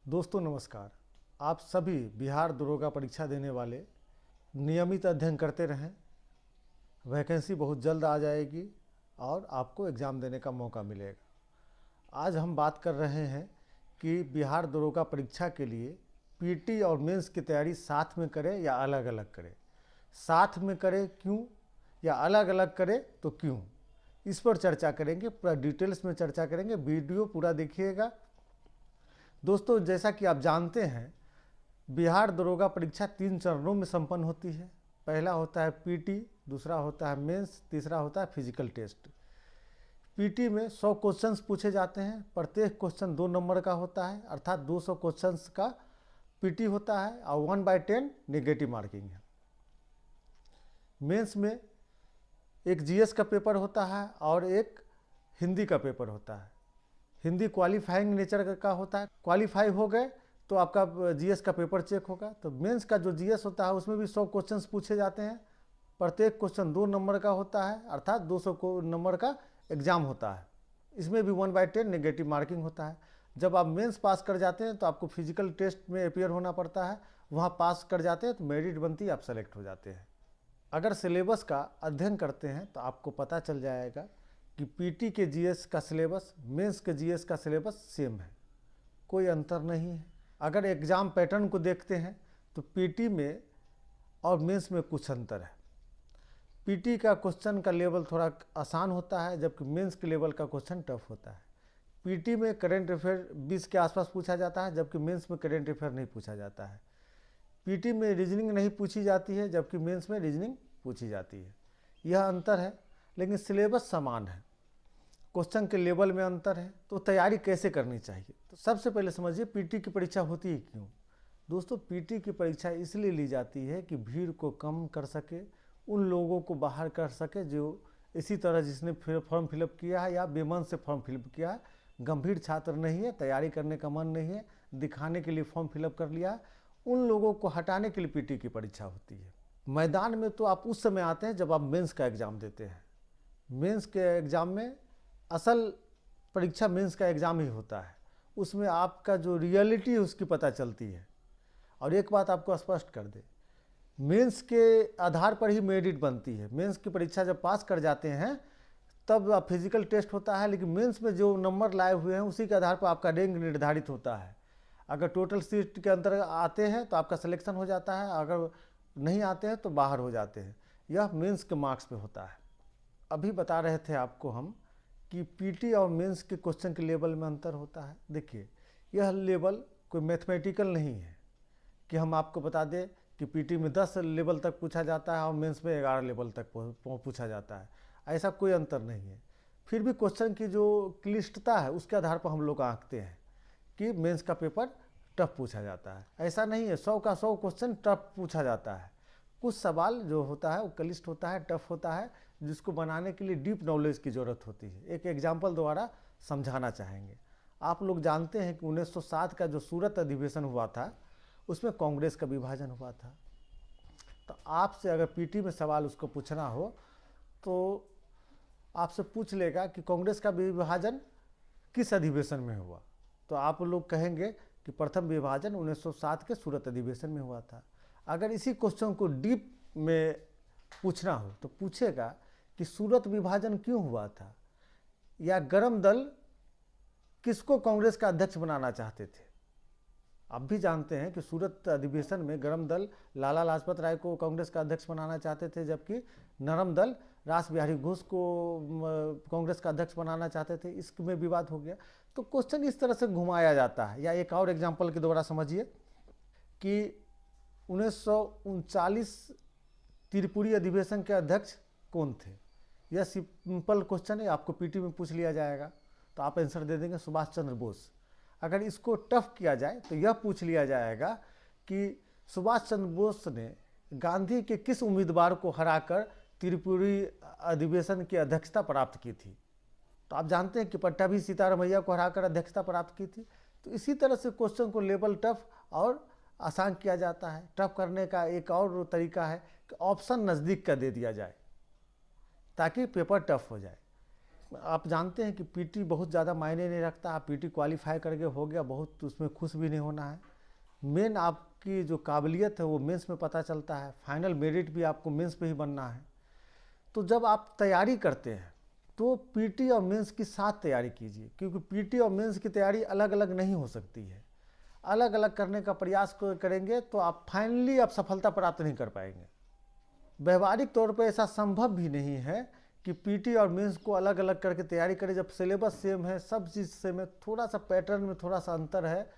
दोस्तों नमस्कार। आप सभी बिहार दरोगा परीक्षा देने वाले नियमित अध्ययन करते रहें। वैकेंसी बहुत जल्द आ जाएगी और आपको एग्ज़ाम देने का मौका मिलेगा। आज हम बात कर रहे हैं कि बिहार दरोगा परीक्षा के लिए पीटी और मेंस की तैयारी साथ में करें या अलग अलग करें, साथ में करें क्यों या अलग अलग करें तो क्यों, इस पर चर्चा करेंगे। पूरा डिटेल्स में चर्चा करेंगे, वीडियो पूरा देखिएगा। दोस्तों, जैसा कि आप जानते हैं, बिहार दरोगा परीक्षा 3 चरणों में संपन्न होती है। पहला होता है पीटी, दूसरा होता है मेंस, तीसरा होता है फिजिकल टेस्ट। पीटी में 100 क्वेश्चंस पूछे जाते हैं। प्रत्येक क्वेश्चन 2 नंबर का होता है, अर्थात 200 क्वेश्चंस का पीटी होता है और 1/10 नेगेटिव मार्किंग है। मेंस में एक जीएस का पेपर होता है और एक हिंदी का पेपर होता है। हिंदी क्वालिफाइंग नेचर का होता है। क्वालिफाई हो गए तो आपका जीएस का पेपर चेक होगा। तो मेंस का जो जीएस होता है उसमें भी 100 क्वेश्चंस पूछे जाते हैं। प्रत्येक क्वेश्चन 2 नंबर का होता है, अर्थात 200 नंबर का एग्जाम होता है। इसमें भी 1/10 नेगेटिव मार्किंग होता है। जब आप मेंस पास कर जाते हैं तो आपको फिजिकल टेस्ट में अपियर होना पड़ता है। वहाँ पास कर जाते हैं तो मेरिट बनती है, आप सेलेक्ट हो जाते हैं। अगर सिलेबस का अध्ययन करते हैं तो आपको पता चल जाएगा कि पीटी के जीएस का सिलेबस, मेंस के जीएस का सिलेबस सेम है, कोई अंतर नहीं है। अगर एग्ज़ाम पैटर्न को देखते हैं तो पीटी में और मेंस में कुछ अंतर है। पीटी का क्वेश्चन का लेवल थोड़ा आसान होता है, जबकि मेंस के लेवल का क्वेश्चन टफ होता है। पीटी में करंट अफेयर 20 के आसपास पूछा जाता है, जबकि मेंस में करंट अफेयर नहीं पूछा जाता है। पीटी में रीजनिंग नहीं पूछी जाती है, जबकि मेंस में रीजनिंग पूछी जाती है। यह अंतर है, लेकिन सिलेबस समान है। क्वेश्चन के लेवल में अंतर है। तो तैयारी कैसे करनी चाहिए? तो सबसे पहले समझिए पीटी की परीक्षा होती है क्यों। दोस्तों, पीटी की परीक्षा इसलिए ली जाती है कि भीड़ को कम कर सके, उन लोगों को बाहर कर सके जो इसी तरह जिसने फॉर्म फिलअप किया है या बेमन से फॉर्म फिलअप किया है, गंभीर छात्र नहीं है, तैयारी करने का मन नहीं है, दिखाने के लिए फॉर्म फिलअप कर लिया, उन लोगों को हटाने के लिए पीटी की परीक्षा होती है। मैदान में तो आप उस समय आते हैं जब आप मेंस का एग्ज़ाम देते हैं। मेंस के एग्ज़ाम में असल परीक्षा मेंस का एग्ज़ाम ही होता है। उसमें आपका जो रियलिटी है उसकी पता चलती है। और एक बात आपको स्पष्ट कर दे, मेंस के आधार पर ही मेरिट बनती है। मेंस की परीक्षा जब पास कर जाते हैं तब फिजिकल टेस्ट होता है, लेकिन मेंस में जो नंबर लाए हुए हैं उसी के आधार पर आपका रैंक निर्धारित होता है। अगर टोटल सीट के अंदर आते हैं तो आपका सिलेक्शन हो जाता है, अगर नहीं आते हैं तो बाहर हो जाते हैं। यह मेंस के मार्क्स पे होता है। अभी बता रहे थे आपको हम कि पीटी और मेंस के क्वेश्चन के लेवल में अंतर होता है। देखिए, यह लेवल कोई मैथमेटिकल नहीं है कि हम आपको बता दें कि पीटी में 10 लेवल तक पूछा जाता है और मेंस में 11 लेवल तक पूछा जाता है। ऐसा कोई अंतर नहीं है। फिर भी क्वेश्चन की जो क्लिष्टता है उसके आधार पर हम लोग आंकते हैं कि मेंस का पेपर टफ पूछा जाता है। ऐसा नहीं है 100 का 100 क्वेश्चन टफ पूछा जाता है। कुछ सवाल जो होता है वो क्लिष्ट होता है, टफ होता है, जिसको बनाने के लिए डीप नॉलेज की ज़रूरत होती है। एक एग्जाम्पल द्वारा समझाना चाहेंगे। आप लोग जानते हैं कि 1907 का जो सूरत अधिवेशन हुआ था उसमें कांग्रेस का विभाजन हुआ था। तो आपसे अगर पीटी में सवाल उसको पूछना हो तो आपसे पूछ लेगा कि कांग्रेस का विभाजन किस अधिवेशन में हुआ, तो आप लोग कहेंगे कि प्रथम विभाजन 1907 के सूरत अधिवेशन में हुआ था। अगर इसी क्वेश्चन को डीप में पूछना हो तो पूछेगा कि सूरत विभाजन क्यों हुआ था, या गरम दल किसको कांग्रेस का अध्यक्ष बनाना चाहते थे। आप भी जानते हैं कि सूरत अधिवेशन में गरम दल लाला लाजपत राय को कांग्रेस का अध्यक्ष बनाना चाहते थे, जबकि नरम दल रास बिहारी घोष को कांग्रेस का अध्यक्छ बनाना चाहते थे। इसमें विवाद हो गया। तो क्वेश्चन इस तरह से घुमाया जाता है। या एक और एग्जाम्पल के द्वारा समझिए कि 1939 त्रिपुरी अधिवेशन के अध्यक्ष कौन थे। यह सिंपल क्वेश्चन है, आपको पीटी में पूछ लिया जाएगा तो आप आंसर दे देंगे सुभाष चंद्र बोस। अगर इसको टफ किया जाए तो यह पूछ लिया जाएगा कि सुभाष चंद्र बोस ने गांधी के किस उम्मीदवार को हराकर त्रिपुरी अधिवेशन की अध्यक्षता प्राप्त की थी। तो आप जानते हैं कि पट्टाभी सीतारामैया को हराकर अध्यक्षता प्राप्त की थी। तो इसी तरह से क्वेश्चन को लेवल टफ और आसान किया जाता है। टफ करने का एक और तरीका है कि ऑप्शन नज़दीक का दे दिया जाए ताकि पेपर टफ हो जाए। आप जानते हैं कि पीटी बहुत ज़्यादा मायने नहीं रखता। आप पीटी क्वालिफाई करके हो गया, बहुत उसमें खुश भी नहीं होना है। मेन आपकी जो काबिलियत है वो मेंस में पता चलता है। फाइनल मेरिट भी आपको मेंस पे ही बनना है। तो जब आप तैयारी करते हैं तो पीटी और मेंस की साथ तैयारी कीजिए, क्योंकि पीटी और मेंस की तैयारी अलग अलग नहीं हो सकती है। अलग अलग करने का प्रयास करेंगे तो आप फाइनली आप सफलता प्राप्त नहीं कर पाएंगे। व्यवहारिक तौर पर ऐसा संभव भी नहीं है कि पीटी और मेंस को अलग अलग करके तैयारी करें, जब सिलेबस सेम है, सब चीज़ सेम है, थोड़ा सा पैटर्न में थोड़ा सा अंतर है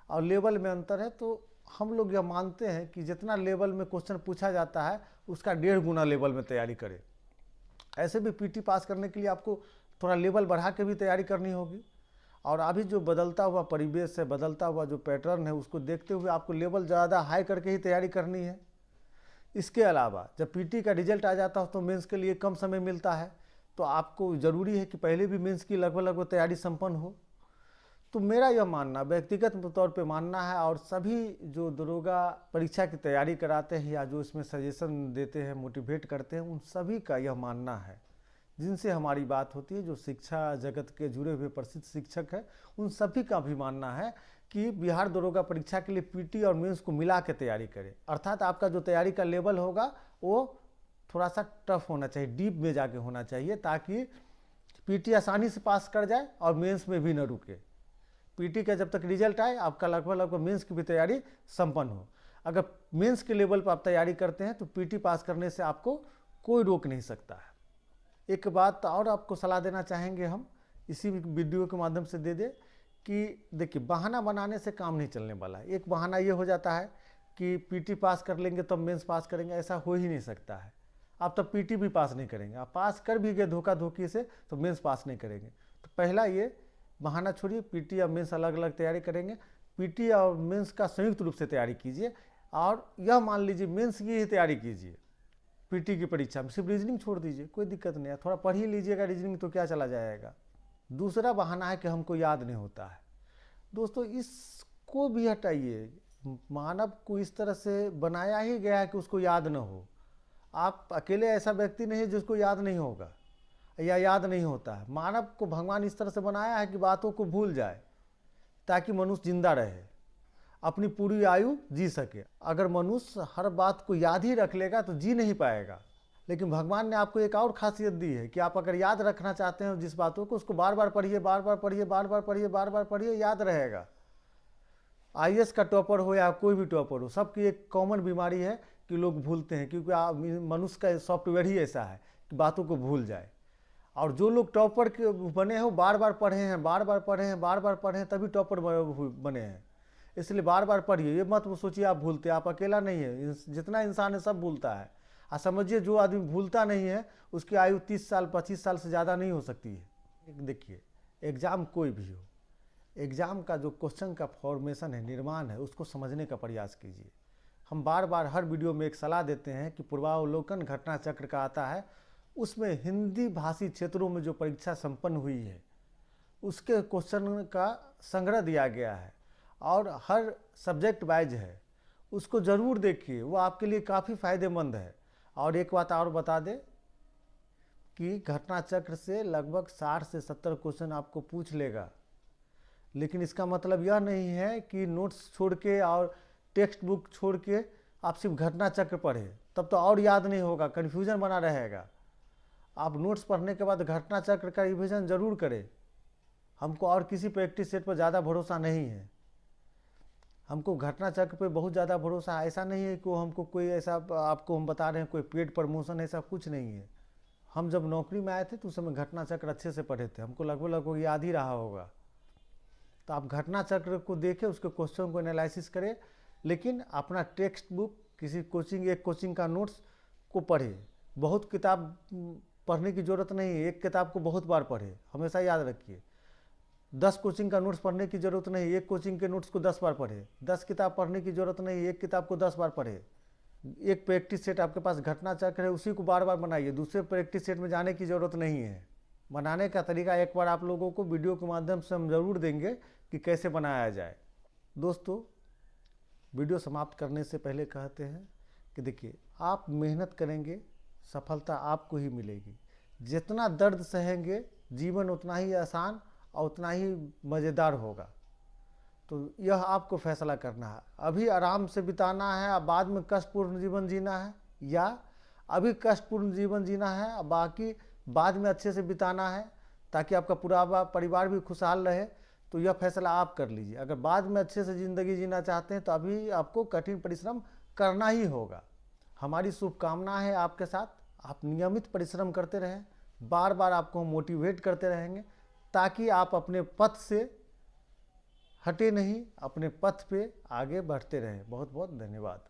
और लेवल में अंतर है। तो हम लोग यह मानते हैं कि जितना लेवल में क्वेश्चन पूछा जाता है उसका 1.5 गुना लेवल में तैयारी करें। ऐसे भी पीटी पास करने के लिए आपको थोड़ा लेवल बढ़ा के भी तैयारी करनी होगी। और अभी जो बदलता हुआ परिवेश है, बदलता हुआ जो पैटर्न है, उसको देखते हुए आपको लेवल ज़्यादा हाई करके ही तैयारी करनी है। इसके अलावा जब पीटी का रिजल्ट आ जाता हो तो मेंस के लिए कम समय मिलता है, तो आपको ज़रूरी है कि पहले भी मेंस की लगभग तैयारी संपन्न हो। तो मेरा यह मानना, व्यक्तिगत तौर पे मानना है, और सभी जो दरोगा परीक्षा की तैयारी कराते हैं या जो इसमें सजेशन देते हैं, मोटिवेट करते हैं, उन सभी का यह मानना है, जिनसे हमारी बात होती है, जो शिक्षा जगत के जुड़े हुए प्रसिद्ध शिक्षक हैं, उन सभी का भी मानना है कि बिहार दरोगा परीक्षा के लिए पीटी और मेंस को मिला के तैयारी करें। अर्थात आपका जो तैयारी का लेवल होगा वो थोड़ा सा टफ होना चाहिए, डीप में जाके होना चाहिए, ताकि पीटी आसानी से पास कर जाए और मेंस में भी न रुके। पीटी का जब तक रिजल्ट आए आपका लगभग मेंस की भी तैयारी संपन्न हो। अगर मेंस के लेवल पर आप तैयारी करते हैं तो पीटी पास करने से आपको कोई रोक नहीं सकता है। एक बात और आपको सलाह देना चाहेंगे हम, इसी वीडियो के माध्यम से दे दे कि देखिए, बहाना बनाने से काम नहीं चलने वाला है। एक बहाना ये हो जाता है कि पीटी पास कर लेंगे तब मेंस पास करेंगे, ऐसा हो ही नहीं सकता है। आप तब पीटी भी पास नहीं करेंगे, आप पास कर भी गए धोखा धोखी से तो मेंस पास नहीं करेंगे। तो पहला ये बहाना छोड़िए, पीटी और मेंस अलग अलग तैयारी करेंगे। पीटी और मेंस का संयुक्त रूप से तैयारी कीजिए, और यह मान लीजिए मेंस की ही तैयारी कीजिए। पीटी की परीक्षा में सिर्फ रीजनिंग छोड़ दीजिए, कोई दिक्कत नहीं है, थोड़ा पढ़ ही लीजिएगा रीजनिंग तो क्या चला जाएगा। दूसरा बहाना है कि हमको याद नहीं होता है। दोस्तों, इसको भी हटाइए। मानव को इस तरह से बनाया ही गया है कि उसको याद न हो। आप अकेले ऐसा व्यक्ति नहीं है जिसको याद नहीं होगा या याद नहीं होता है। मानव को भगवान इस तरह से बनाया है कि बातों को भूल जाए, ताकि मनुष्य जिंदा रहे, अपनी पूरी आयु जी सके। अगर मनुष्य हर बात को याद ही रख लेगा तो जी नहीं पाएगा। लेकिन भगवान ने आपको एक और खासियत दी है कि आप अगर याद रखना चाहते हैं जिस बातों को, उसको बार बार पढ़िए, बार बार पढ़िए, बार बार पढ़िए, बार बार पढ़िए, याद रहेगा। आईएएस का टॉपर हो या कोई भी टॉपर हो, सबकी एक कॉमन बीमारी है कि लोग भूलते हैं, क्योंकि मनुष्य का सॉफ्टवेयर ही ऐसा है कि बातों को भूल जाए। और जो लोग टॉपर के बने हैं वो बार बार पढ़े हैं, बार बार पढ़े हैं, बार बार पढ़े हैं, तभी टॉपर बने हैं। इसलिए बार बार पढ़िए। ये मत सोचिए आप भूलते, आप अकेला नहीं है, जितना इंसान है सब भूलता है। और समझिए जो आदमी भूलता नहीं है उसकी आयु 30 साल 25 साल से ज़्यादा नहीं हो सकती है। देखिए, एग्ज़ाम कोई भी हो, एग्ज़ाम का जो क्वेश्चन का फॉर्मेशन है, निर्माण है, उसको समझने का प्रयास कीजिए। हम बार बार हर वीडियो में एक सलाह देते हैं कि पूर्वावलोकन घटना चक्र का आता है, उसमें हिंदी भाषी क्षेत्रों में जो परीक्षा संपन्न हुई है उसके क्वेश्चन का संग्रह दिया गया है, और हर सब्जेक्ट वाइज है, उसको ज़रूर देखिए, वो आपके लिए काफ़ी फ़ायदेमंद है। और एक बात और बता दें कि घटना चक्र से लगभग 60 से 70 क्वेश्चन आपको पूछ लेगा, लेकिन इसका मतलब यह नहीं है कि नोट्स छोड़ के और टेक्स्ट बुक छोड़ के आप सिर्फ घटना चक्र पढ़ें, तब तो और याद नहीं होगा, कन्फ्यूजन बना रहेगा। आप नोट्स पढ़ने के बाद घटना चक्र का रिवीजन जरूर करें। हमको और किसी प्रैक्टिस सेट पर ज़्यादा भरोसा नहीं है, हमको घटना चक्र पे बहुत ज़्यादा भरोसा है। ऐसा नहीं है कि हमको कोई ऐसा आपको हम बता रहे हैं कोई पेड प्रमोशन, ऐसा कुछ नहीं है। हम जब नौकरी में आए थे तो उस समय घटना चक्र अच्छे से पढ़े थे, हमको लगभग याद ही रहा होगा। तो आप घटना चक्र को देखें, उसके क्वेश्चन को एनालिसिस करें, लेकिन अपना टेक्स्ट बुक, किसी कोचिंग, एक कोचिंग का नोट्स को पढ़ें। बहुत किताब पढ़ने की ज़रूरत नहीं है, एक किताब को बहुत बार पढ़ें, हमेशा याद रखिए। 10 कोचिंग का नोट्स पढ़ने की ज़रूरत नहीं, एक कोचिंग के नोट्स को 10 बार पढ़े। 10 किताब पढ़ने की ज़रूरत नहीं, एक किताब को 10 बार पढ़े। एक प्रैक्टिस सेट आपके पास घटना चक्र है, उसी को बार बार बनाइए, दूसरे प्रैक्टिस सेट में जाने की ज़रूरत नहीं है। बनाने का तरीका एक बार आप लोगों को वीडियो के माध्यम से हम ज़रूर देंगे कि कैसे बनाया जाए। दोस्तों, वीडियो समाप्त करने से पहले कहते हैं कि देखिए, आप मेहनत करेंगे, सफलता आपको ही मिलेगी। जितना दर्द सहेंगे जीवन उतना ही आसान और उतना ही मज़ेदार होगा। तो यह आपको फैसला करना है, अभी आराम से बिताना है और बाद में कष्टपूर्ण जीवन जीना है, या अभी कष्टपूर्ण जीवन जीना है और बाकी बाद में अच्छे से बिताना है ताकि आपका पूरा परिवार भी खुशहाल रहे। तो यह फैसला आप कर लीजिए। अगर बाद में अच्छे से ज़िंदगी जीना चाहते हैं तो अभी आपको कठिन परिश्रम करना ही होगा। हमारी शुभकामना है आपके साथ, आप नियमित परिश्रम करते रहें, बार बार आपको मोटिवेट करते रहेंगे ताकि आप अपने पथ से हटे नहीं, अपने पथ पे आगे बढ़ते रहें। बहुत बहुत धन्यवाद।